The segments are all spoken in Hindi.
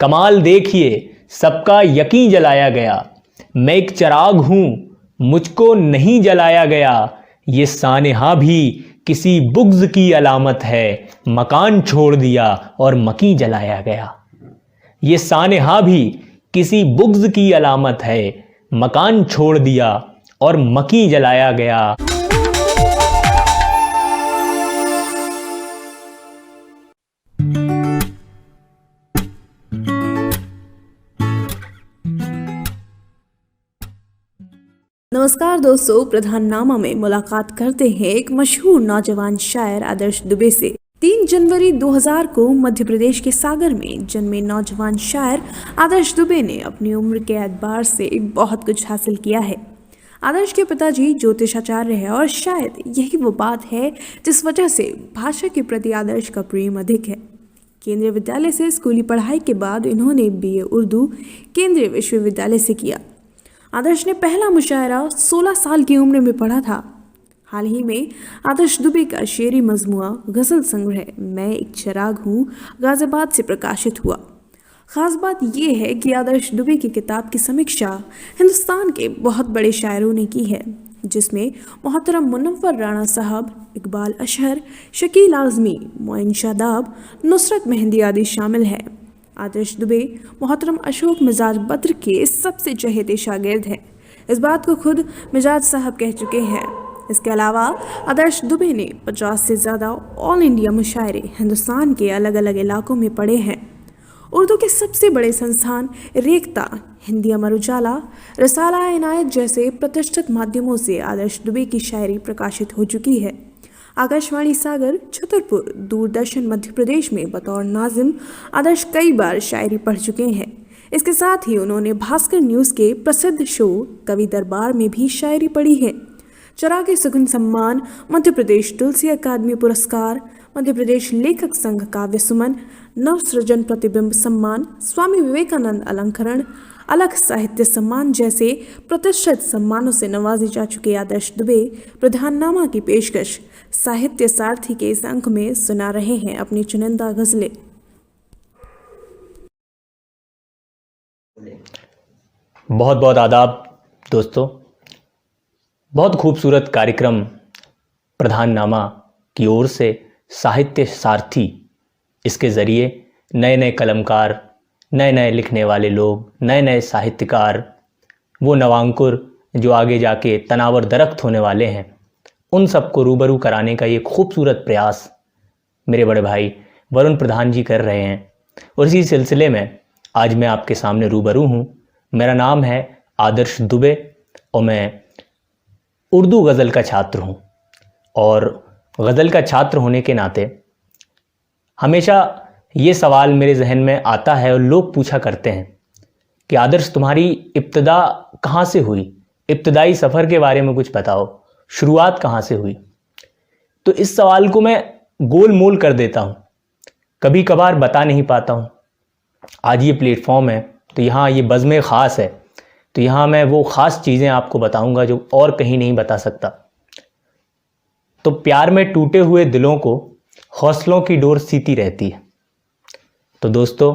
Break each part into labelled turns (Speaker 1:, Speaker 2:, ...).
Speaker 1: कमाल देखिए सबका यकीन जलाया गया। मैं एक चिराग हूँ मुझको नहीं जलाया गया। ये सानेहा भी किसी बुग़्ज़ की अलामत है, मकान छोड़ दिया और मकी जलाया गया। ये सानेहा भी किसी बुग़्ज़ की अलामत है, मकान छोड़ दिया और मकी जलाया गया।
Speaker 2: नमस्कार दोस्तों, प्रधाननामा में मुलाकात करते हैं एक मशहूर नौजवान शायर आदर्श दुबे से। 3 जनवरी 2000 को मध्य प्रदेश के सागर में जन्मे नौजवान शायर आदर्श दुबे ने अपनी उम्र के एतबार से बहुत कुछ हासिल किया है। आदर्श के पिताजी ज्योतिषाचार्य है और शायद यही वो बात है जिस वजह से भाषा के प्रति आदर्श का प्रेम अधिक है। केंद्रीय विद्यालय से स्कूली पढ़ाई के बाद इन्होंने BA उर्दू केंद्रीय विश्वविद्यालय से किया। आदर्श ने पहला मुशायरा 16 साल की उम्र में पढ़ा था। हाल ही में आदर्श दुबे का शेरी मजमुआ गज़ल संग्रह मैं एक चिराग हूँ गाजियाबाद से प्रकाशित हुआ। ख़ास बात यह है कि आदर्श दुबे की किताब की समीक्षा हिंदुस्तान के बहुत बड़े शायरों ने की है, जिसमें मोहतरम मुनव्वर राणा साहब, इकबाल अशहर, शकील आज़मी, मोइन शादाब, नुसरत मेहंदी आदि शामिल हैं। आदर्श दुबे मोहतरम अशोक मिजाज बद्र के सबसे चहेते शागिर्द हैं। इस बात को खुद मिजाज साहब कह चुके हैं। इसके अलावा आदर्श दुबे ने 50 से ज़्यादा ऑल इंडिया मुशायरे हिंदुस्तान के अलग अलग इलाकों में पढ़े हैं। उर्दू के सबसे बड़े संस्थान रेख्ता, हिंदी अमर उजाला, रसाला इनायत जैसे प्रतिष्ठित माध्यमों से आदर्श दुबे की शायरी प्रकाशित हो चुकी है। आकाशवाणी सागर, छतरपुर, दूरदर्शन मध्य प्रदेश में बतौर नाजिम आदर्श कई बार शायरी पढ़ चुके हैं। इसके साथ ही उन्होंने भास्कर न्यूज़ के प्रसिद्ध शो कवि दरबार में भी शायरी पढ़ी है। चिराग सुगुन सम्मान, मध्य प्रदेश तुलसी अकादमी पुरस्कार, मध्य प्रदेश लेखक संघ काव्य सुमन, नव सृजन प्रतिबिंब सम्मान, स्वामी विवेकानंद अलंकरण, अलग साहित्य सम्मान जैसे प्रतिष्ठित सम्मानों से नवाजे जा चुके आदर्श दुबे प्रधाननामा की पेशकश साहित्य सारथी के इस अंक में सुना रहे हैं अपनी चुनिंदा गजलें।
Speaker 1: बहुत बहुत आदाब दोस्तों। बहुत खूबसूरत कार्यक्रम प्रधाननामा की ओर से साहित्य सारथी, इसके ज़रिए नए नए कलमकार, नए नए लिखने वाले लोग, नए नए साहित्यकार, वो नवांकुर जो आगे जाके तनावर दरख्त होने वाले हैं, उन सबको रूबरू कराने का ये खूबसूरत प्रयास मेरे बड़े भाई वरुण प्रधान जी कर रहे हैं। और इसी सिलसिले में आज मैं आपके सामने रूबरू हूँ। मेरा नाम है आदर्श दुबे और मैं उर्दू गज़ल का छात्र हूँ। और गज़ल का छात्र होने के नाते हमेशा ये सवाल मेरे जहन में आता है और लोग पूछा करते हैं कि आदर्श तुम्हारी इब्तिदा कहाँ से हुई, इब्तिदाई सफ़र के बारे में कुछ बताओ, शुरुआत कहाँ से हुई। तो इस सवाल को मैं गोल मोल कर देता हूँ, कभी कभार बता नहीं पाता हूँ। आज ये प्लेटफॉर्म है तो यहाँ ये बज़्म ख़ास है, तो यहाँ मैं वो ख़ास चीज़ें आपको बताऊँगा जो और कहीं नहीं बता सकता। तो प्यार में टूटे हुए दिलों को हौसलों की डोर सीती रहती है। तो दोस्तों,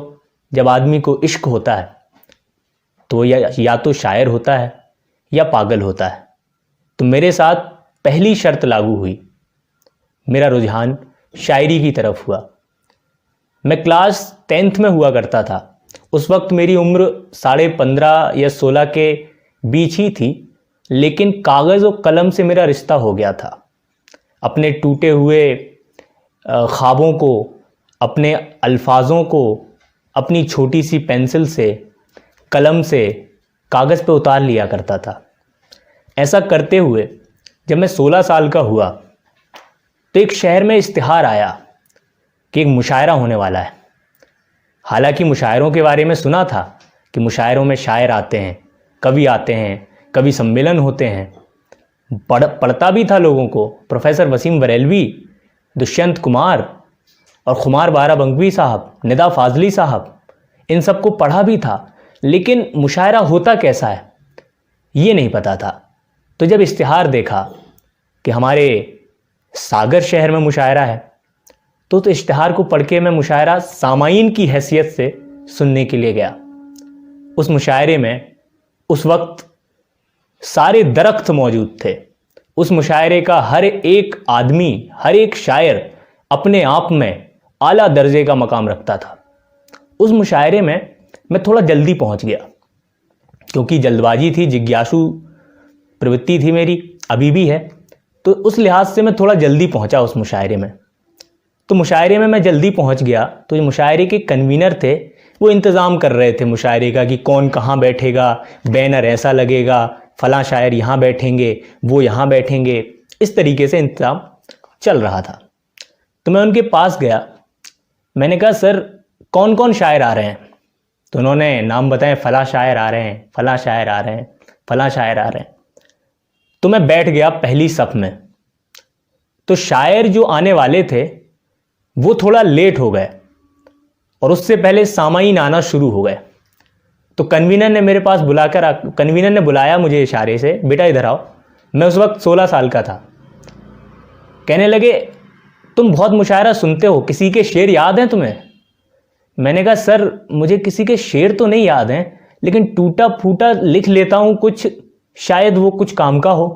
Speaker 1: जब आदमी को इश्क होता है तो या तो शायर होता है या पागल होता है। तो मेरे साथ पहली शर्त लागू हुई, मेरा रुझान शायरी की तरफ हुआ। मैं क्लास 10th में हुआ करता था। उस वक्त मेरी उम्र 15.5 या 16 के बीच ही थी, लेकिन कागज़ और कलम से मेरा रिश्ता हो गया था। अपने टूटे हुए ख्वाबों को, अपने अल्फाजों को अपनी छोटी सी पेंसिल से, कलम से कागज़ पे उतार लिया करता था। ऐसा करते हुए जब मैं 16 साल का हुआ तो एक शहर में इश्तिहार आया कि एक मुशायरा होने वाला है। हालांकि मुशायरों के बारे में सुना था कि मुशायरों में शायर आते हैं, कवि आते हैं, कवि सम्मेलन होते हैं, पढ़ता भी था लोगों को। प्रोफेसर वसीम बरेलवी, दुष्यंत कुमार और खुमार बाराबंकवी साहब, निदा फाजली साहब, इन सबको पढ़ा भी था, लेकिन मुशायरा होता कैसा है ये नहीं पता था। तो जब इश्तिहार देखा कि हमारे सागर शहर में मुशायरा है तो इश्तिहार को पढ़ के मैं मुशायरा सामाईन की हैसियत से सुनने के लिए गया। उस मुशायरे में उस वक्त सारे दरख्त मौजूद थे। उस मुशायरे का हर एक आदमी, हर एक शायर अपने आप में आला दर्जे का मकाम रखता था। उस मुशायरे में मैं थोड़ा जल्दी पहुंच गया, क्योंकि जल्दबाजी थी, जिज्ञासु प्रवृत्ति थी मेरी, अभी भी है। तो उस लिहाज से मैं थोड़ा जल्दी पहुंचा उस मुशायरे में। तो मुशायरे में मैं जल्दी पहुंच गया तो जो मुशायरे के कन्वीनर थे वो इंतज़ाम कर रहे थे मुशायरे का कि कौन कहाँ बैठेगा, बैनर ऐसा लगेगा, फलां शायर यहाँ बैठेंगे, वो यहाँ बैठेंगे, इस तरीके से इंतज़ाम चल रहा था। तो मैं उनके पास गया, मैंने कहा सर कौन कौन शायर आ रहे हैं? तो उन्होंने नाम बताए, फलां शायर आ रहे हैं, फलां शायर आ रहे हैं, फलां शायर आ रहे हैं। तो मैं बैठ गया पहली सफ में। तो शायर जो आने वाले थे वो थोड़ा लेट हो गए और उससे पहले सामाईन आना शुरू हो गए। तो कन्वीनर ने मेरे पास कन्वीनर ने बुलाया मुझे इशारे से, बेटा इधर आओ। मैं उस वक्त 16 साल का था। कहने लगे तुम बहुत मुशायरा सुनते हो, किसी के शेर याद हैं तुम्हें? मैंने कहा सर मुझे किसी के शेर तो नहीं याद हैं, लेकिन टूटा फूटा लिख लेता हूँ कुछ, शायद वो कुछ काम का हो।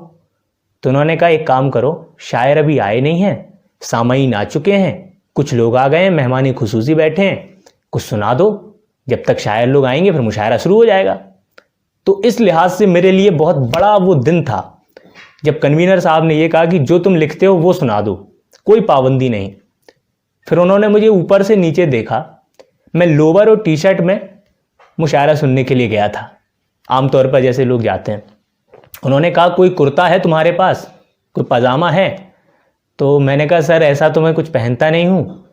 Speaker 1: तो उन्होंने कहा एक काम करो, शायर अभी आए नहीं हैं, सामाईन आ चुके हैं, कुछ लोग आ गए हैं, मेहमानी खुसूसी बैठे हैं, कुछ सुना दो, जब तक शायर लोग आएंगे फिर मुशायरा शुरू हो जाएगा। तो इस लिहाज से मेरे लिए बहुत बड़ा वो दिन था जब कन्वीनर साहब ने ये कहा कि जो तुम लिखते हो वो सुना दो, कोई पाबंदी नहीं। फिर उन्होंने मुझे ऊपर से नीचे देखा। मैं लोवर और टी शर्ट में मुशायरा सुनने के लिए गया था, आमतौर पर जैसे लोग जाते हैं। उन्होंने कहा कोई कुर्ता है तुम्हारे पास, कोई पजामा है? तो मैंने कहा सर ऐसा तो मैं कुछ पहनता नहीं हूँ,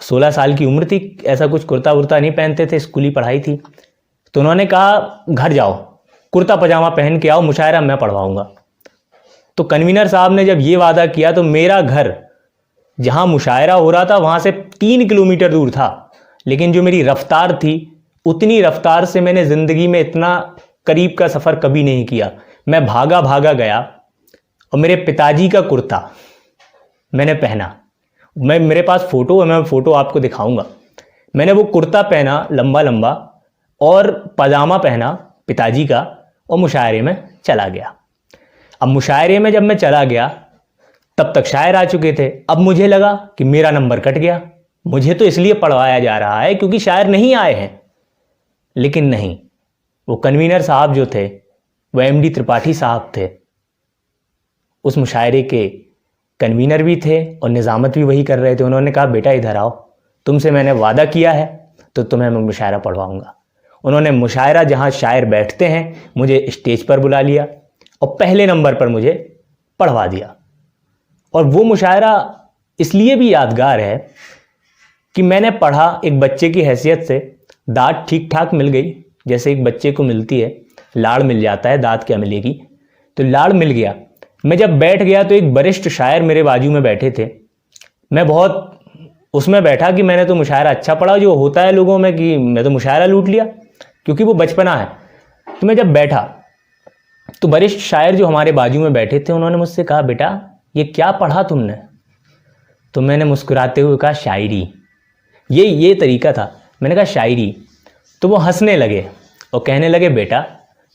Speaker 1: 16 साल की उम्र थी, ऐसा कुछ कुर्ता वुर्ता नहीं पहनते थे, स्कूली पढ़ाई थी। तो उन्होंने कहा घर जाओ, कुर्ता पजामा पहन के आओ, मुशायरा मैं पढ़वाऊँगा। तो कन्वीनर साहब ने जब ये वादा किया तो मेरा घर जहाँ मुशायरा हो रहा था वहाँ से 3 किलोमीटर दूर था, लेकिन जो मेरी रफ्तार थी उतनी रफ्तार से मैंने ज़िंदगी में इतना करीब का सफ़र कभी नहीं किया। मैं भागा भागा गया और मेरे पिताजी का कुर्ता मैंने पहना। मेरे पास फ़ोटो है, मैं फ़ोटो आपको दिखाऊंगा। मैंने वो कुर्ता पहना लंबा लंबा और पजामा पहना पिताजी का और मुशायरे में चला गया। अब मुशायरे में जब मैं चला गया तब तक शायर आ चुके थे। अब मुझे लगा कि मेरा नंबर कट गया, मुझे तो इसलिए पढ़वाया जा रहा है क्योंकि शायर नहीं आए हैं। लेकिन नहीं, वो कन्वीनर साहब जो थे वो एमडी त्रिपाठी साहब थे, उस मुशायरे के कन्वीनर भी थे और निज़ामत भी वही कर रहे थे। उन्होंने कहा बेटा इधर आओ, तुमसे मैंने वादा किया है तो तुम्हें मैं मुशायरा पढ़वाऊंगा। उन्होंने मुशायरा जहाँ शायर बैठते हैं मुझे स्टेज पर बुला लिया और पहले नंबर पर मुझे पढ़वा दिया। और वो मुशायरा इसलिए भी यादगार है कि मैंने पढ़ा एक बच्चे की हैसियत से, दाद ठीक ठाक मिल गई जैसे एक बच्चे को मिलती है, लाड़ मिल जाता है, दाद क्या मिलेगी, तो लाड़ मिल गया। मैं जब बैठ गया तो एक वरिष्ठ शायर मेरे बाजू में बैठे थे। मैं बहुत उसमें बैठा कि मैंने तो मुशायरा अच्छा पढ़ा, जो होता है लोगों में कि मैं तो मुशायरा लूट लिया, क्योंकि वो बचपना है। तो मैं जब बैठा तो वरिष्ठ शायर जो हमारे बाजू में बैठे थे उन्होंने मुझसे कहा बेटा ये क्या पढ़ा तुमने? तो मैंने मुस्कुराते हुए कहा शायरी। ये तरीका था, मैंने कहा शायरी। तो वो हंसने लगे और कहने लगे बेटा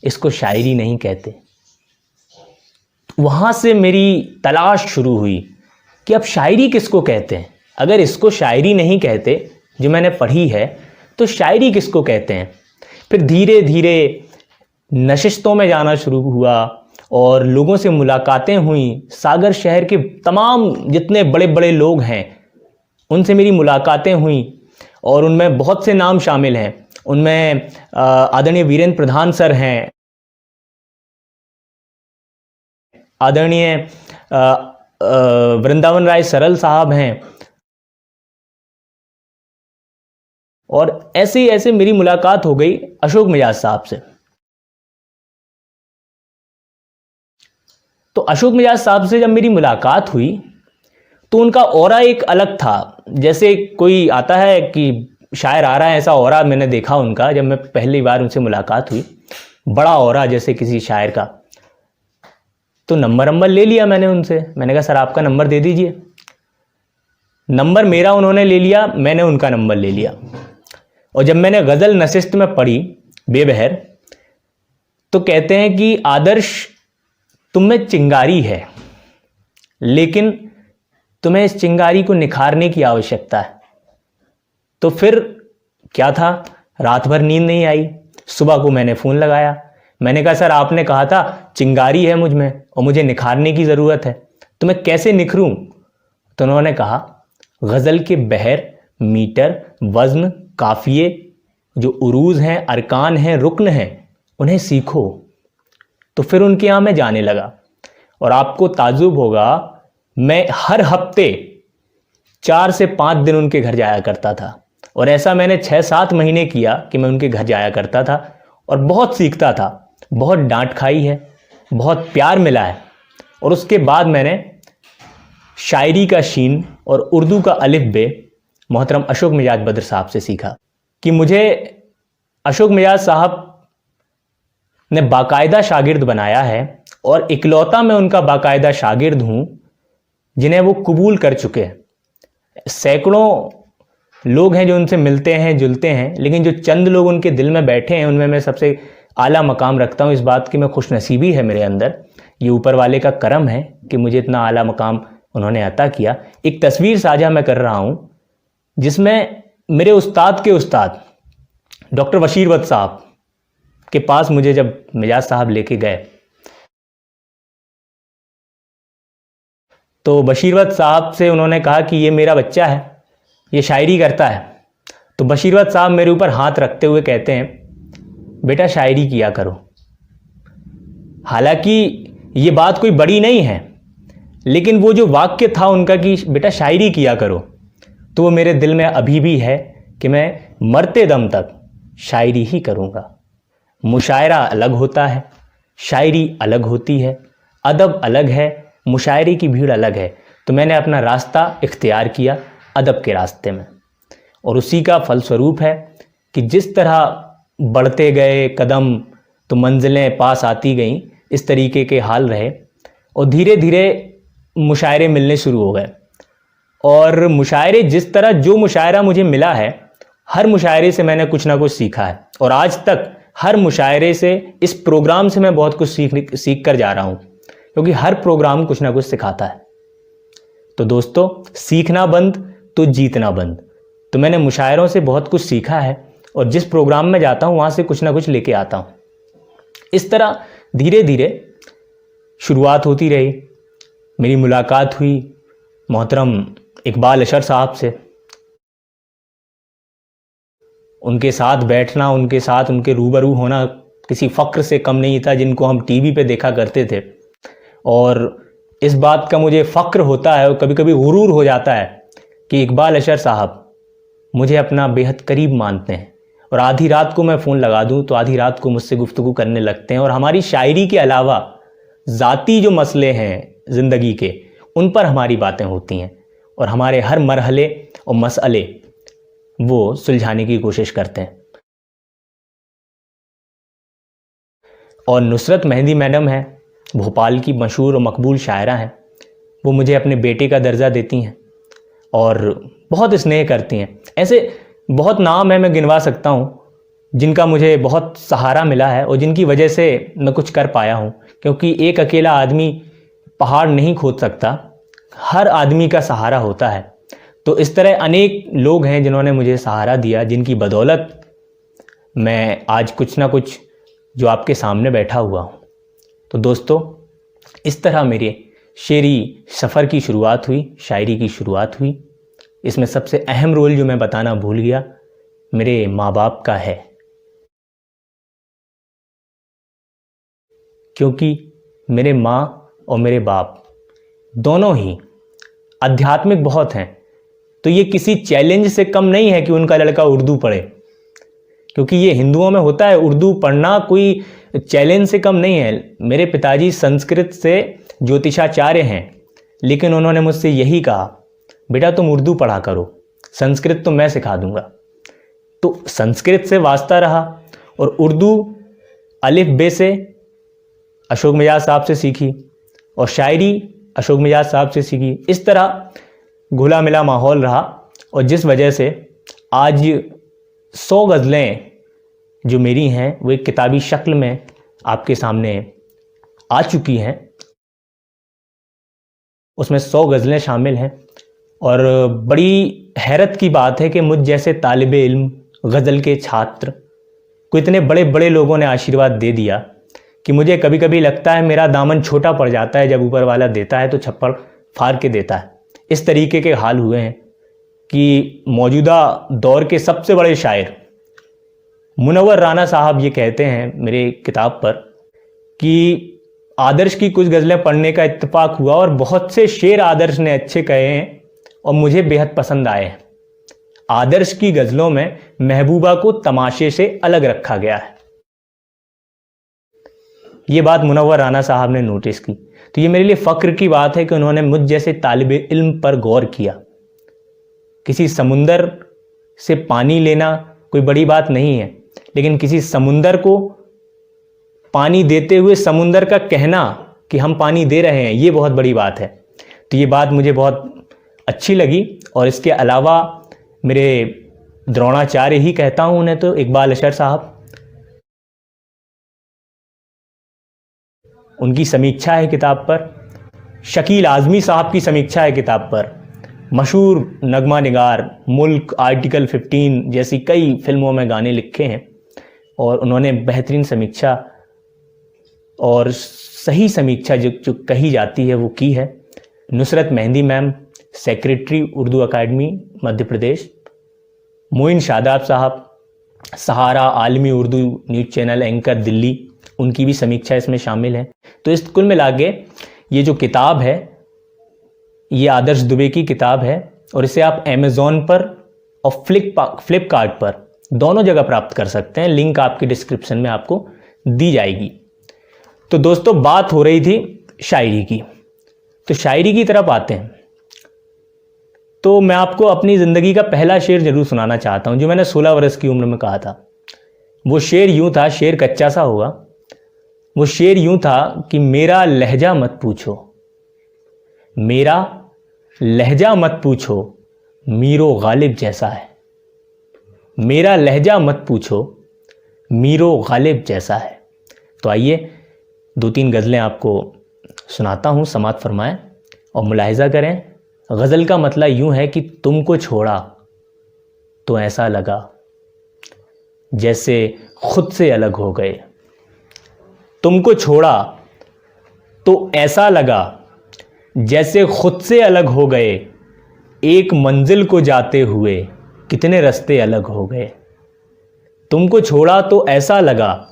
Speaker 1: इसको शायरी नहीं कहते। वहाँ से मेरी तलाश शुरू हुई कि अब शायरी किसको कहते हैं। अगर इसको शायरी नहीं कहते जो मैंने पढ़ी है तो शायरी किसको कहते हैं। फिर धीरे धीरे नशिस्तों में जाना शुरू हुआ और लोगों से मुलाकातें हुई। सागर शहर के तमाम जितने बड़े बड़े लोग हैं उनसे मेरी मुलाकातें हुई और उनमें बहुत से नाम शामिल हैं। उनमें आदरणीय वीरेंद्र प्रधान सर हैं, आदरणीय वृंदावन राय सरल साहब हैं, और ऐसे ऐसे मेरी मुलाकात हो गई अशोक मिजाज साहब से। तो अशोक मिजाज साहब से जब मेरी मुलाकात हुई तो उनका ऑरा एक अलग था। जैसे कोई आता है कि शायर आ रहा है, ऐसा ऑरा मैंने देखा उनका जब मैं पहली बार उनसे मुलाकात हुई। बड़ा ऑरा जैसे किसी शायर का। तो नंबर ले लिया मैंने उनसे। मैंने कहा सर आपका नंबर दे दीजिए। नंबर मेरा उन्होंने ले लिया, मैंने उनका नंबर ले लिया। और जब मैंने गज़ल नशिस्त में पढ़ी बेबहर, तो कहते हैं कि आदर्श तुम में चिंगारी है, लेकिन तुम्हें इस चिंगारी को निखारने की आवश्यकता है। तो फिर क्या था, रात भर नींद नहीं आई। सुबह को मैंने फ़ोन लगाया, मैंने कहा सर आपने कहा था चिंगारी है मुझ में और मुझे निखारने की ज़रूरत है, तो मैं कैसे निखरूं? तो उन्होंने कहा गज़ल के बहर, मीटर, वज़न, काफ़िए, जो उरूज़ हैं, अरकान हैं, रुकन हैं, उन्हें सीखो। तो फिर उनके यहाँ मैं जाने लगा और आपको ताज्जुब होगा, मैं हर हफ्ते 4 से 5 दिन उनके घर जाया करता था। और ऐसा मैंने 6-7 महीने किया कि मैं उनके घर जाया करता था और बहुत सीखता था। बहुत डांट खाई है, बहुत प्यार मिला है। और उसके बाद मैंने शायरी का शीन और उर्दू का अलिफ बे मोहतरम अशोक मिजाज बद्र साहब से सीखा कि मुझे अशोक मिजाज साहब ने बाकायदा शागिर्द बनाया है और इकलौता मैं उनका बाकायदा शागिर्द हूँ जिन्हें वो कबूल कर चुके हैं। सैकड़ों लोग हैं जो उनसे मिलते हैं, जुलते हैं, लेकिन जो चंद लोग उनके दिल में बैठे हैं उनमें मैं सबसे आला मकाम रखता हूँ। इस बात की मैं खुशनसीबी है मेरे अंदर, ये ऊपर वाले का करम है कि मुझे इतना आला मकाम उन्होंने अता किया। एक तस्वीर साझा मैं कर रहा हूँ जिसमें मेरे उस्ताद के उस्ताद डॉक्टर बशीर वत साहब के पास मुझे जब मिजाज साहब लेके गए, तो बशीरवत साहब से उन्होंने कहा कि ये मेरा बच्चा है, ये शायरी करता है। तो बशीरवत साहब मेरे ऊपर हाथ रखते हुए कहते हैं बेटा शायरी किया करो। हालांकि ये बात कोई बड़ी नहीं है, लेकिन वो जो वाक्य था उनका कि बेटा शायरी किया करो, तो वो मेरे दिल में अभी भी है कि मैं मरते दम तक शायरी ही करूँगा। मुशायरा अलग होता है, शायरी अलग होती है, अदब अलग है, मुशायरे की भीड़ अलग है। तो मैंने अपना रास्ता इख्तियार किया अदब के रास्ते में, और उसी का फलस्वरूप है कि जिस तरह बढ़ते गए कदम तो मंजिलें पास आती गईं, इस तरीके के हाल रहे और धीरे धीरे मुशायरे मिलने शुरू हो गए। और मुशायरे जिस तरह जो मुशायरा मुझे मिला है, हर मुशायरे से मैंने कुछ ना कुछ सीखा है और आज तक हर मुशायरे से, इस प्रोग्राम से मैं बहुत कुछ सीख कर जा रहा हूँ, क्योंकि हर प्रोग्राम कुछ ना कुछ सिखाता है। तो दोस्तों, सीखना बंद तो जीतना बंद। तो मैंने मुशायरों से बहुत कुछ सीखा है और जिस प्रोग्राम में जाता हूँ वहाँ से कुछ ना कुछ लेके आता हूँ। इस तरह धीरे धीरे शुरुआत होती रही। मेरी मुलाकात हुई मोहतरम इकबाल अशर साहब से। उनके साथ बैठना, उनके साथ उनके रूबरू होना किसी फ़क्र से कम नहीं था जिनको हम टीवी पे देखा करते थे। और इस बात का मुझे फ़क्र होता है और कभी कभी गुरूर हो जाता है कि इकबाल अशर साहब मुझे अपना बेहद करीब मानते हैं और आधी रात को मैं फ़ोन लगा दूं तो आधी रात को मुझसे गुफ्तगू करने लगते हैं और हमारी शायरी के अलावा ज़ाती जो मसले हैं ज़िंदगी के, उन पर हमारी बातें होती हैं और हमारे हर मरहले और मसले वो सुलझाने की कोशिश करते हैं। और नुसरत मेहंदी मैडम हैं, भोपाल की मशहूर और मकबूल शायरा हैं, वो मुझे अपने बेटे का दर्जा देती हैं और बहुत स्नेह करती हैं। ऐसे बहुत नाम है, मैं गिनवा सकता हूँ, जिनका मुझे बहुत सहारा मिला है और जिनकी वजह से मैं कुछ कर पाया हूँ। क्योंकि एक अकेला आदमी पहाड़ नहीं खोद सकता, हर आदमी का सहारा होता है। तो इस तरह अनेक लोग हैं जिन्होंने मुझे सहारा दिया, जिनकी बदौलत मैं आज कुछ ना कुछ जो आपके सामने बैठा हुआ हूँ। तो दोस्तों, इस तरह मेरे शेरी सफ़र की शुरुआत हुई, शायरी की शुरुआत हुई। इसमें सबसे अहम रोल जो मैं बताना भूल गया, मेरे माँ बाप का है, क्योंकि मेरे माँ और मेरे बाप दोनों ही आध्यात्मिक बहुत हैं। तो ये किसी चैलेंज से कम नहीं है कि उनका लड़का उर्दू पढ़े, क्योंकि ये हिंदुओं में होता है, उर्दू पढ़ना कोई चैलेंज से कम नहीं है। मेरे पिताजी संस्कृत से ज्योतिषाचार्य हैं, लेकिन उन्होंने मुझसे यही कहा, बेटा तुम उर्दू पढ़ा करो, संस्कृत तो मैं सिखा दूंगा। तो संस्कृत से वास्ता रहा और उर्दू अलिफ बे से अशोक मिजाज साहब से सीखी और शायरी अशोक मिजाज साहब से सीखी। इस तरह घुला मिला माहौल रहा और जिस वजह से आज 100 गज़लें जो मेरी हैं वो एक किताबी शक्ल में आपके सामने आ चुकी हैं। उसमें 100 गज़लें शामिल हैं और बड़ी हैरत की बात है कि मुझ जैसे तालिबे इल्म गज़ल के छात्र को इतने बड़े बड़े लोगों ने आशीर्वाद दे दिया कि मुझे कभी कभी लगता है मेरा दामन छोटा पड़ जाता है, जब ऊपर वाला देता है तो छप्पड़ फाड़ के देता है। इस तरीके के हाल हुए हैं कि मौजूदा दौर के सबसे बड़े शायर मुनव्वर राना साहब ये कहते हैं मेरे किताब पर कि आदर्श की कुछ गज़लें पढ़ने का इत्तेफाक हुआ और बहुत से शेर आदर्श ने अच्छे कहे हैं और मुझे बेहद पसंद आए हैं। आदर्श की गज़लों में महबूबा को तमाशे से अलग रखा गया है। ये बात मुनव्वर राना साहब ने नोटिस की, तो ये मेरे लिए फ़ख्र की बात है कि उन्होंने मुझ जैसे तालिबे इल्म पर गौर किया। किसी समुंदर से पानी लेना कोई बड़ी बात नहीं है, लेकिन किसी समुंदर को पानी देते हुए समुंदर का कहना कि हम पानी दे रहे हैं, ये बहुत बड़ी बात है। तो ये बात मुझे बहुत अच्छी लगी। और इसके अलावा मेरे द्रोणाचार्य ही कहता हूँ उन्हें, तो इकबाल अशर साहब, उनकी समीक्षा है किताब पर। शकील आज़मी साहब की समीक्षा है किताब पर। मशहूर नगमा निगार, मुल्क, आर्टिकल 15 जैसी कई फिल्मों में गाने लिखे हैं और उन्होंने बेहतरीन समीक्षा और सही समीक्षा जो कही जाती है वो की है। नुसरत मेहंदी मैम, सेक्रेटरी उर्दू अकादमी मध्य प्रदेश। मोइन शादाब साहब, सहारा आलमी Urdu news channel anchor Delhi, उनकी भी समीक्षा इसमें शामिल है। तो इस कुल मिला के ये जो किताब है ये आदर्श दुबे की किताब है और इसे आप अमेज़ॉन पर और फ्लिपकार्ट पर दोनों जगह प्राप्त कर सकते हैं। लिंक आपकी डिस्क्रिप्शन में आपको दी जाएगी। तो दोस्तों, बात हो रही थी शायरी की, तो शायरी की तरफ आते हैं। तो मैं आपको अपनी ज़िंदगी का पहला शेर ज़रूर सुनाना चाहता हूँ जो मैंने 16 वर्ष की उम्र में कहा था। वो शेर यूँ था, शेर कच्चा सा होगा। वो शेर यूँ था कि मेरा लहजा मत पूछो, मेरा लहजा मत पूछो, मीरो गालिब जैसा है। मेरा लहजा मत पूछो, मीरो गालिब जैसा है। तो आइए 2-3 गज़लें आपको सुनाता हूँ, समाअत फरमाएं और मुलाहिज़ा करें। गज़ल का मतलब यूँ है कि तुमको छोड़ा तो ऐसा लगा जैसे खुद से अलग हो गए। तुमको छोड़ा तो ऐसा लगा जैसे खुद से अलग हो गए। एक मंजिल को जाते हुए कितने रास्ते अलग हो गए। तुमको छोड़ा तो ऐसा लगा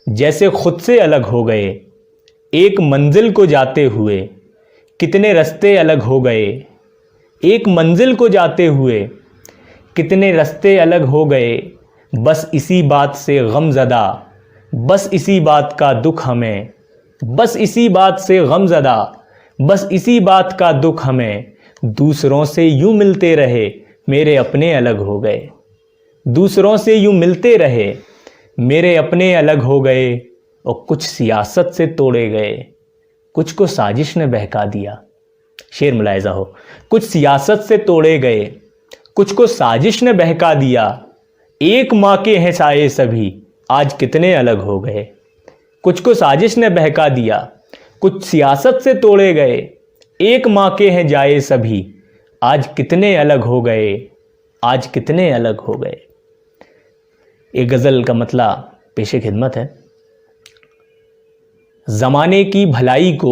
Speaker 1: जैसे खुद से अलग हो गए। एक मंजिल को जाते हुए कितने रास्ते अलग हो गए। एक मंजिल को जाते हुए कितने रास्ते अलग हो गए। बस इसी बात से गमज़दा, बस इसी बात का दुख हमें, बस इसी बात से गमज़दा, बस इसी बात का दुख हमें। दूसरों से यूं मिलते रहे मेरे अपने अलग हो गए। दूसरों से यूं मिलते रहे मेरे अपने अलग हो गए। और कुछ सियासत से तोड़े गए, कुछ को साजिश ने बहका दिया। शेर मुलाहिज़ा हो। कुछ सियासत से तोड़े गए, कुछ को साजिश ने बहका दिया। एक माँ के हैं साये सभी, आज कितने अलग हो गए। कुछ को साजिश ने बहका दिया, कुछ सियासत से तोड़े गए। एक माँ के हैं जाए सभी, आज कितने अलग हो गए। आज कितने अलग हो गए। एक गज़ल का मतलब पेशे खिदमत है। ज़माने की भलाई को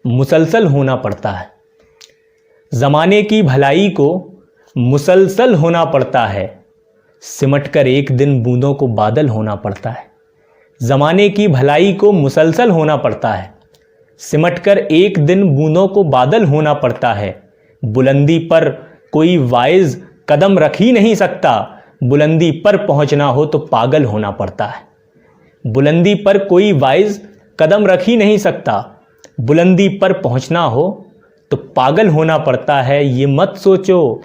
Speaker 1: मुसलसल होना पड़ता है। ज़माने की भलाई को मुसलसल होना पड़ता है। सिमट कर एक दिन बूंदों को बादल होना पड़ता है। ज़माने की भलाई को मुसलसल होना पड़ता है। सिमट कर एक दिन बूंदों को बादल होना पड़ता है। बुलंदी पर कोई वाइज कदम रख ही नहीं सकता। बुलंदी पर पहुंचना हो तो पागल होना पड़ता है। बुलंदी पर कोई वाइज कदम रख ही नहीं सकता। बुलंदी पर पहुंचना हो तो पागल होना पड़ता है। ये मत सोचो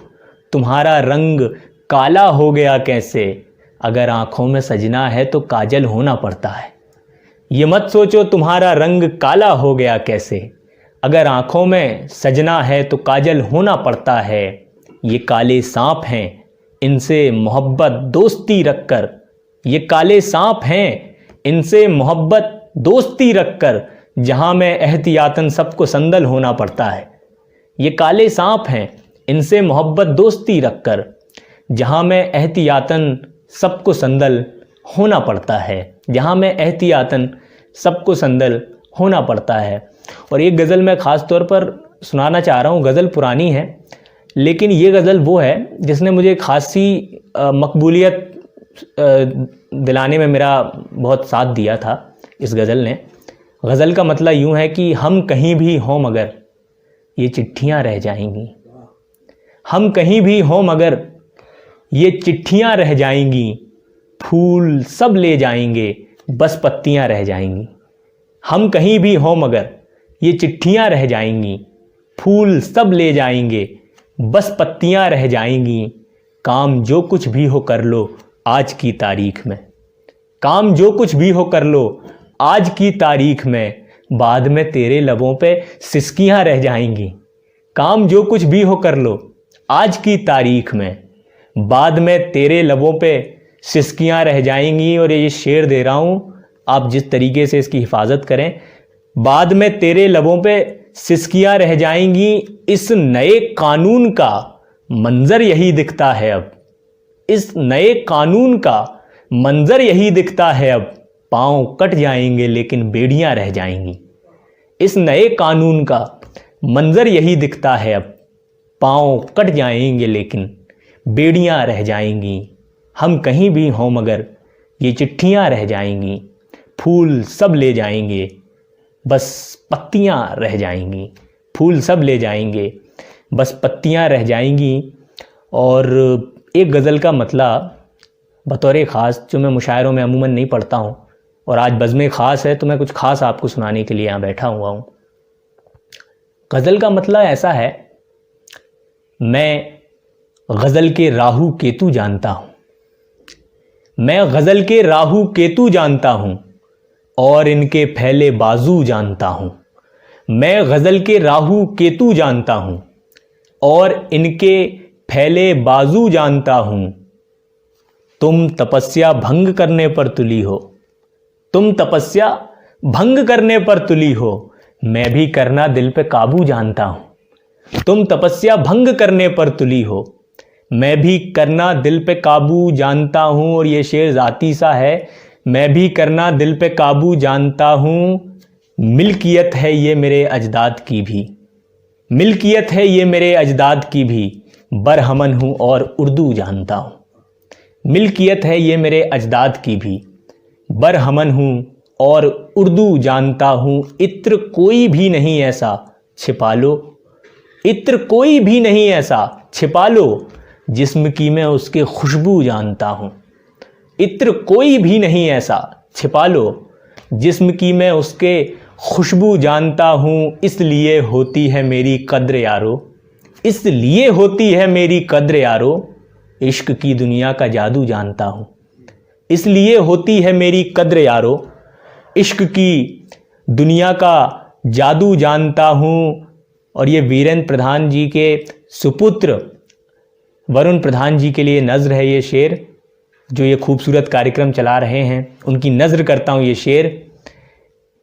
Speaker 1: तुम्हारा रंग काला हो गया कैसे। अगर आँखों में सजना है तो काजल होना पड़ता है। ये मत सोचो तुम्हारा रंग काला हो गया कैसे। अगर आँखों में सजना है तो काजल होना पड़ता है। ये काले सांप हैं इनसे मोहब्बत दोस्ती रखकर, ये काले सांप हैं इनसे मोहब्बत दोस्ती रखकर, जहां में एहतियातन सबको संदल होना पड़ता है। ये काले सांप हैं इनसे मोहब्बत दोस्ती रखकर, जहां में एहतियातन सबको संदल होना पड़ता है, जहां में एहतियातन सबको संदल होना पड़ता है। और एक गज़ल मैं ख़ास तौर पर सुनाना चाह रहा हूँ। गज़ल पुरानी है, लेकिन ये गज़ल वो है जिसने मुझे खासी मकबूलियत दिलाने में मेरा बहुत साथ दिया था। इस गज़ल ने, गज़ल का मतलब यूँ है कि हम कहीं भी हों मगर ये चिट्ठियाँ रह जाएंगी, हम कहीं भी हों मगर ये चिट्ठियाँ रह जाएंगी, फूल सब ले जाएंगे बस पत्तियाँ रह जाएंगी। हम कहीं भी हों मगर ये चिट्ठियाँ रह जाएंगी, फूल सब ले जाएंगे बस पत्तियाँ रह जाएंगी। काम जो कुछ भी हो कर लो आज की तारीख में, काम जो कुछ भी हो कर लो आज की तारीख में, बाद में तेरे लबों पे सिसकियाँ रह जाएंगी। काम जो कुछ भी हो कर लो आज की तारीख में, बाद में तेरे लबों पे सिसकियाँ रह जाएंगी। और ये शेर दे रहा हूँ, आप जिस तरीके से इसकी हिफाजत करें। बाद में तेरे लबों पे सिसकियाँ रह जाएंगी, इस नए कानून का मंजर यही दिखता है अब, इस नए कानून का मंजर यही दिखता है अब, पाँव कट जाएंगे लेकिन बेड़ियाँ रह जाएंगी। इस नए कानून का मंजर यही दिखता है अब, पाँव कट जाएंगे लेकिन बेड़ियाँ रह जाएंगी। हम कहीं भी हों मगर ये चिट्ठियाँ रह जाएंगी, फूल सब ले जाएंगे बस पत्तियाँ रह जाएंगी, फूल सब ले जाएंगे बस पत्तियाँ रह जाएंगी। और एक गज़ल का मतलब बतौर ख़ास जो मैं मुशायरों में अमूमन नहीं पढ़ता हूँ, और आज बज़्म ख़ास है तो मैं कुछ ख़ास आपको सुनाने के लिए यहाँ बैठा हुआ हूँ। गज़ल का मतलब ऐसा है, मैं गज़ल के राहु केतु जानता हूँ, मैं गज़ल के राहु केतु जानता हूँ और इनके फैले बाजू जानता हूँ। मैं गज़ल के राहु केतु जानता हूँ और इनके फैले बाजू जानता हूँ। तुम तपस्या भंग करने पर तुली हो, तुम तपस्या भंग करने पर तुली हो, मैं भी करना दिल पे काबू जानता हूँ। तुम तपस्या भंग करने पर तुली हो, मैं भी करना दिल पे काबू जानता हूँ। और ये शेर ज़ाती सा है, मैं भी करना दिल पे काबू जानता हूँ। मिल्कियत है ये मेरे अजदाद की भी, मिल्कियत है ये मेरे अजदाद की भी, बरहमन हूँ और उर्दू जानता हूँ। मिल्कियत है ये मेरे अजदाद की भी, बरहमन हूँ और उर्दू जानता हूँ। इत्र कोई भी नहीं ऐसा छिपा लो, इत्र कोई भी नहीं ऐसा छिपा लो, जिस्म की मैं उसके खुशबू जानता हूँ। इत्र कोई भी नहीं ऐसा छिपा लो, जिस्म की मैं उसके खुशबू जानता हूँ। इसलिए होती है मेरी कद्र यारो, इसलिए होती है मेरी कद्र यारो, इश्क की दुनिया का जादू जानता हूँ। इसलिए होती है मेरी कद्र यारो, इश्क की दुनिया का जादू जानता हूँ। और ये वीरेंद्र प्रधान जी के सुपुत्र वरुण प्रधान जी के लिए नज़्र है ये शेर, जो ये खूबसूरत कार्यक्रम चला रहे हैं, उनकी नज़्र करता हूँ ये शेर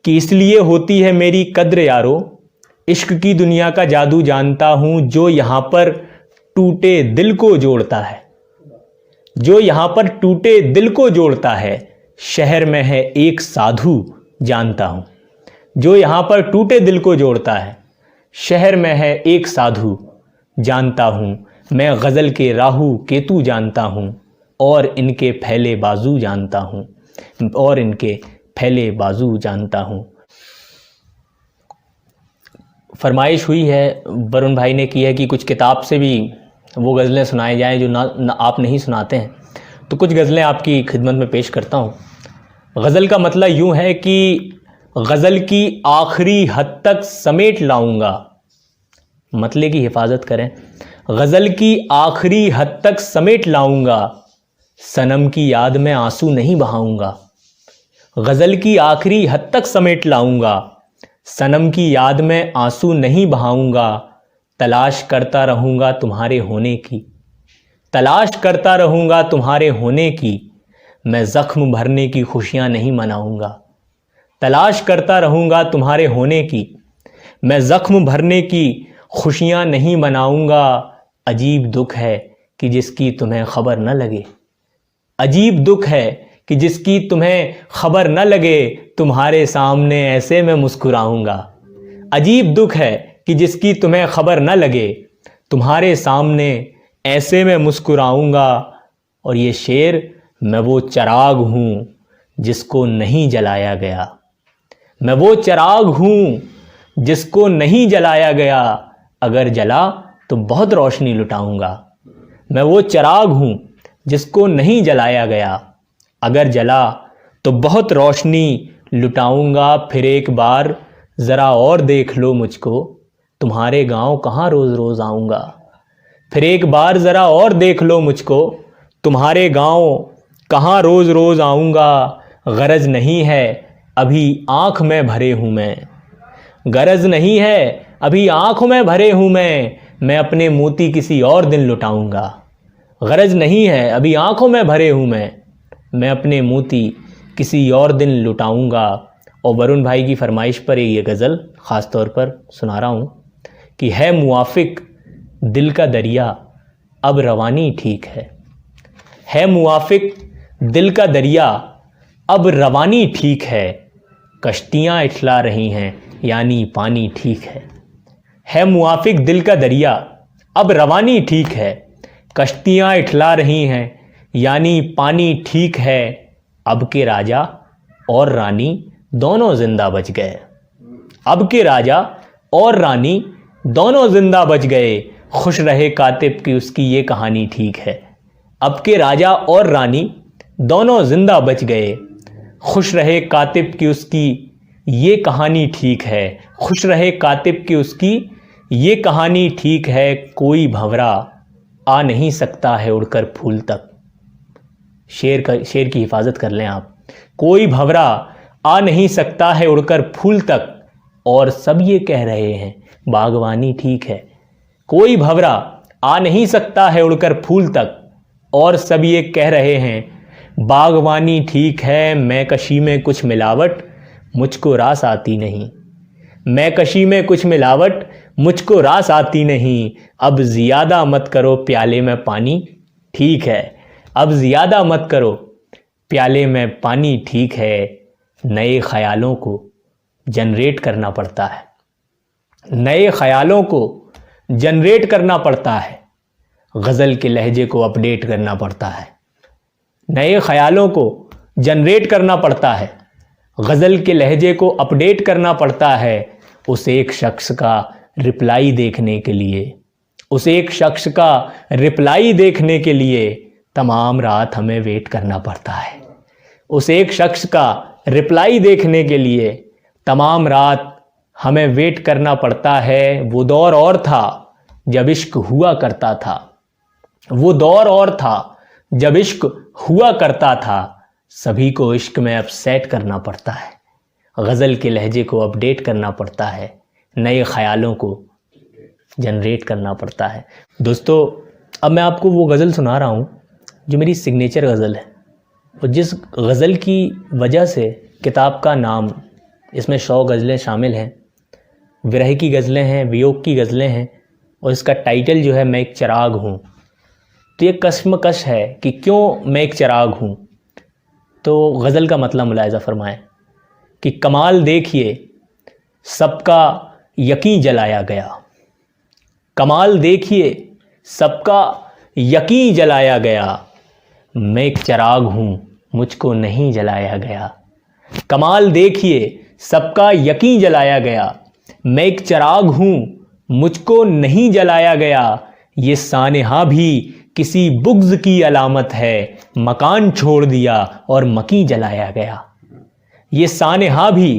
Speaker 1: कि इसलिए होती है मेरी कद्र यारो, इश्क की दुनिया का जादू जानता हूँ। जो यहाँ पर टूटे दिल को जोड़ता है, जो यहाँ पर टूटे दिल को जोड़ता है, शहर में है एक साधु जानता हूँ। जो यहाँ पर टूटे दिल को जोड़ता है, शहर में है एक साधु जानता हूँ। मैं गज़ल के राहु केतु जानता हूँ और इनके फैले बाजू जानता हूँ, और इनके फैले बाजू जानता हूँ। फरमाइश हुई है, वरुण भाई ने की है कि कुछ किताब से भी वो गज़लें सुनाए जाएं जो ना आप नहीं सुनाते हैं, तो कुछ गज़लें आपकी खिदमत में पेश करता हूँ। गज़ल का मतलब यूँ है कि गज़ल की आखिरी हद तक समेट लाऊंगा, मतले की हिफाजत करें। गज़ल की आखिरी हद तक समेट लाऊंगा, सनम की याद में आंसू नहीं बहाऊंगा। गज़ल की आखिरी हद तक समेट लाऊंगा, सनम की याद में आंसू नहीं बहाऊंगा। तलाश करता रहूँगा तुम्हारे होने की, तलाश करता रहूँगा तुम्हारे होने की, मैं ज़ख्म भरने की खुशियाँ नहीं मनाऊँगा। तलाश करता रहूँगा तुम्हारे होने की, मैं ज़ख्म भरने की खुशियाँ नहीं मनाऊँगा। अजीब दुख है कि जिसकी तुम्हें खबर न लगे, अजीब दुख है कि जिसकी तुम्हें खबर न लगे, तुम्हारे सामने ऐसे मैं मुस्कुराऊँगा। अजीब दुख है कि जिसकी तुम्हें खबर न लगे, तुम्हारे सामने ऐसे मैं मुस्कुराऊँगा। और ये शेर, मैं वो चिराग हूँ जिसको नहीं जलाया गया, मैं वो चिराग हूँ जिसको नहीं जलाया गया, अगर जला तो बहुत रोशनी लुटाऊँगा। मैं वो चिराग हूँ जिसको नहीं जलाया गया, अगर जला तो बहुत रोशनी लुटाऊँगा। फिर एक बार ज़रा और देख लो मुझको, तुम्हारे गांव कहाँ रोज़ रोज़ आऊँगा। फिर एक बार ज़रा और देख लो मुझको, तुम्हारे गांव कहाँ रोज़ रोज़ आऊँगा। गरज नहीं है अभी आँख में भरे हूँ मैं, गरज नहीं है अभी आँख में भरे हूँ मैं अपने मोती किसी और दिन लुटाऊँगा। गरज नहीं है अभी आँखों में भरे हूँ मैं अपने मोती किसी और दिन लुटाऊँगा। और वरुण भाई की फरमाइश पर ये गज़ल ख़ास तौर पर सुना रहा हूँ कि है मुआफ़िक दिल का दरिया अब रवानी ठीक है मुआफ़िक दिल का दरिया अब रवानी ठीक है, कश्तियाँ इठला रही हैं यानी पानी ठीक है मुआफ़िक दिल का दरिया अब रवानी ठीक है, कश्तियाँ इठला रही हैं यानी पानी ठीक है। अब के राजा और रानी दोनों जिंदा बच गए, अब के राजा और रानी दोनों जिंदा बच गए, खुश रहे कातिब की उसकी ये कहानी ठीक है। अब के राजा और रानी दोनों जिंदा बच गए, खुश रहे कातिब की उसकी ये कहानी ठीक है, खुश रहे कातिब की उसकी ये कहानी ठीक है। कोई भंवरा आ नहीं सकता है उड़कर फूल तक, शेर की हिफाजत कर लें आप। कोई भंवरा आ नहीं सकता है उड़कर फूल तक, और सब ये कह रहे हैं बागवानी ठीक है। कोई भंवरा आ नहीं सकता है उड़कर फूल तक, और सब ये कह रहे हैं बागवानी ठीक है। मैं कशी में कुछ मिलावट मुझको रास आती नहीं, मैं कशी में कुछ मिलावट मुझको रास आती नहीं। अब ज़्यादा मत करो प्याले में पानी ठीक है, अब ज़्यादा मत करो प्याले में पानी ठीक है। नए ख़यालों को जनरेट करना पड़ता है, नए ख़यालों को जनरेट करना पड़ता है, गज़ल के लहजे को अपडेट करना पड़ता है। नए ख़यालों को जनरेट करना पड़ता है, गज़ल के लहजे को अपडेट करना पड़ता है। उस एक शख्स का रिप्लाई देखने के लिए, उस एक शख्स का रिप्लाई देखने के लिए तमाम रात हमें वेट करना पड़ता है। उस एक शख्स का रिप्लाई देखने के लिए तमाम रात हमें वेट करना पड़ता है। वो दौर और था जब इश्क हुआ करता था, वो दौर और था जब इश्क हुआ करता था। सभी को इश्क में अब सेट करना पड़ता है, गज़ल के लहजे को अपडेट करना पड़ता है, नए ख़यालों को जनरेट करना पड़ता है। दोस्तों, अब मैं आपको वो गज़ल सुना रहा हूँ जो मेरी सिग्नेचर गज़ल है, और जिस गज़ल की वजह से किताब का नाम, इसमें 100 गज़लें शामिल हैं, विरह की गज़लें हैं, वियोग की गज़लें हैं, और इसका टाइटल जो है मैं एक चिराग हूँ। तो ये कश्मकश है कि क्यों मैं एक चिराग हूँ। तो गज़ल का मतलब मुलाहिज़ा फरमाएं कि कमाल देखिए सबका यकीन जलाया गया, कमाल देखिए सबका यकीन जलाया गया, मैं एक चिराग हूँ मुझको नहीं जलाया गया। कमाल देखिए सबका यकीन जलाया गया, मैं एक चिराग हूँ मुझको नहीं जलाया गया। ये सानेहा भी किसी बुग़्ज़ की अलामत है, मकान छोड़ दिया और मकी जलाया गया। ये सानेहा भी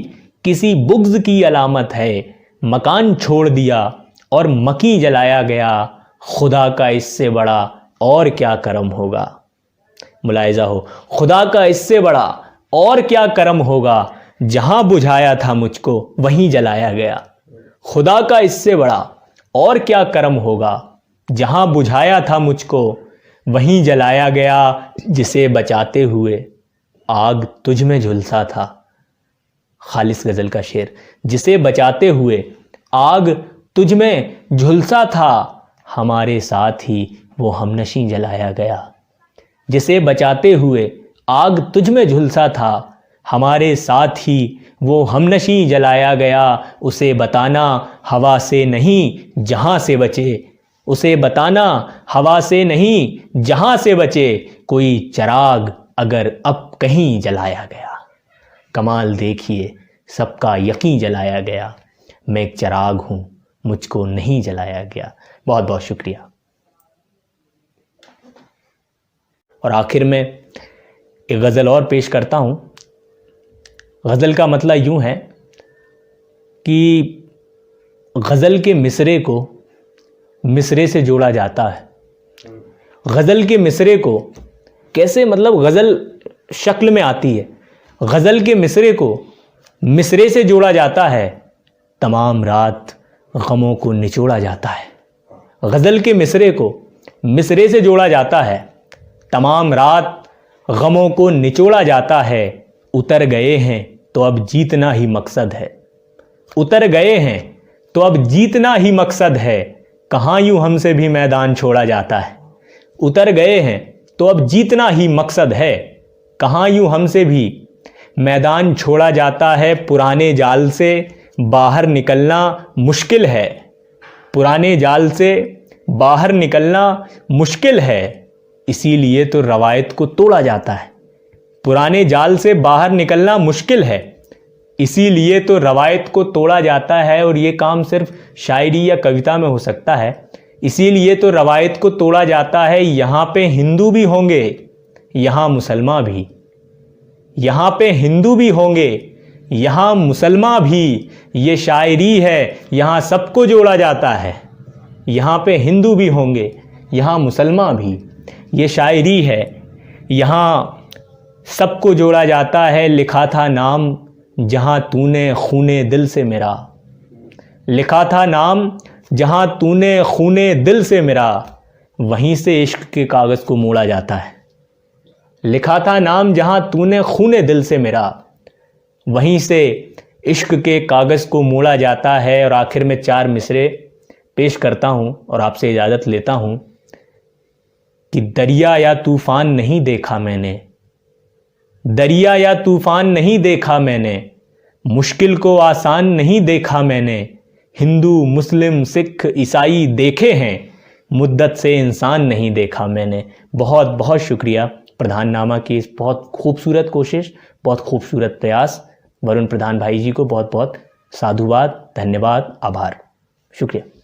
Speaker 1: किसी बुग़्ज़ की अलामत है, मकान छोड़ दिया और मकी जलाया गया। खुदा का इससे बड़ा और क्या करम होगा। मुलाहिज़ा हो, खुदा का इससे बड़ा और क्या करम होगा, जहाँ बुझाया था मुझको वहीं जलाया गया। खुदा का इससे बड़ा और क्या करम होगा, जहाँ बुझाया था मुझको वहीं जलाया गया जिसे बचाते हुए आग तुझ में झुलसा था। खालिस गज़ल का शेर। जिसे बचाते हुए आग तुझ में झुलसा था, हमारे साथ ही वो हमनशी जलाया गया। जिसे बचाते हुए आग तुझ में झुलसा था, हमारे साथ ही वो हमनशी जलाया गया। उसे बताना हवा से नहीं जहाँ से बचे, उसे बताना हवा से नहीं जहाँ से बचे, कोई चिराग अगर अब कहीं जलाया गया। कमाल देखिए सबका यकीन जलाया गया, मैं एक चिराग हूँ मुझको नहीं जलाया गया। बहुत बहुत शुक्रिया। और आखिर में एक गज़ल और पेश करता हूँ। गज़ल का मतलब यूँ है कि गज़ल के मिसरे को मिसरे से जोड़ा जाता है। गज़ल के मिसरे को कैसे, मतलब गज़ल शक्ल में आती है। गज़ल के मिसरे को मिसरे से जोड़ा जाता है, तमाम रात गमों को निचोड़ा जाता है। गज़ल के मिसरे को मिसरे से जोड़ा जाता है, तमाम रात गमों को निचोड़ा जाता है। उतर गए हैं तो अब जीतना ही मकसद है, उतर गए हैं तो अब जीतना ही मकसद है, कहाँ यूँ हमसे भी मैदान छोड़ा जाता है। उतर गए हैं तो अब जीतना ही मकसद है, कहाँ यूँ हमसे भी मैदान छोड़ा जाता है। पुराने जाल से बाहर निकलना मुश्किल है, पुराने जाल से बाहर निकलना मुश्किल है, इसीलिए तो रवायत को तोड़ा जाता है। पुराने जाल से बाहर निकलना मुश्किल है, इसीलिए तो रवायत को तोड़ा जाता है। और ये काम सिर्फ शायरी या कविता में हो सकता है, इसीलिए तो रवायत को तोड़ा जाता है। यहाँ पे हिंदू भी होंगे, यहाँ मुसलमान भी, यहाँ पे हिंदू भी होंगे, यहाँ मुसलमान भी, ये शायरी है यहाँ सबको जोड़ा जाता है। यहाँ पे हिंदू भी होंगे, यहाँ मुसलमान भी, ये शायरी है यहाँ सबको जोड़ा जाता है। लिखा था नाम जहाँ तूने खूने दिल से मेरा, लिखा था नाम जहाँ तूने खूने दिल से मेरा, वहीं से इश्क के कागज़ को मोड़ा जाता है। लिखा था नाम जहाँ तूने खूने दिल से मेरा, वहीं से इश्क के कागज़ को मोड़ा जाता है। और आखिर में 4 मिसरे पेश करता हूँ और आपसे इजाज़त लेता हूँ कि दरिया या तूफ़ान नहीं देखा मैंने, दरिया या तूफ़ान नहीं देखा मैंने, मुश्किल को आसान नहीं देखा मैंने। हिंदू मुस्लिम सिख ईसाई देखे हैं, मुद्दत से इंसान नहीं देखा मैंने। बहुत बहुत शुक्रिया प्रधाननामा की इस बहुत खूबसूरत कोशिश, बहुत खूबसूरत प्रयास। वरुण प्रधान भाई जी को बहुत बहुत साधुवाद, धन्यवाद, आभार, शुक्रिया।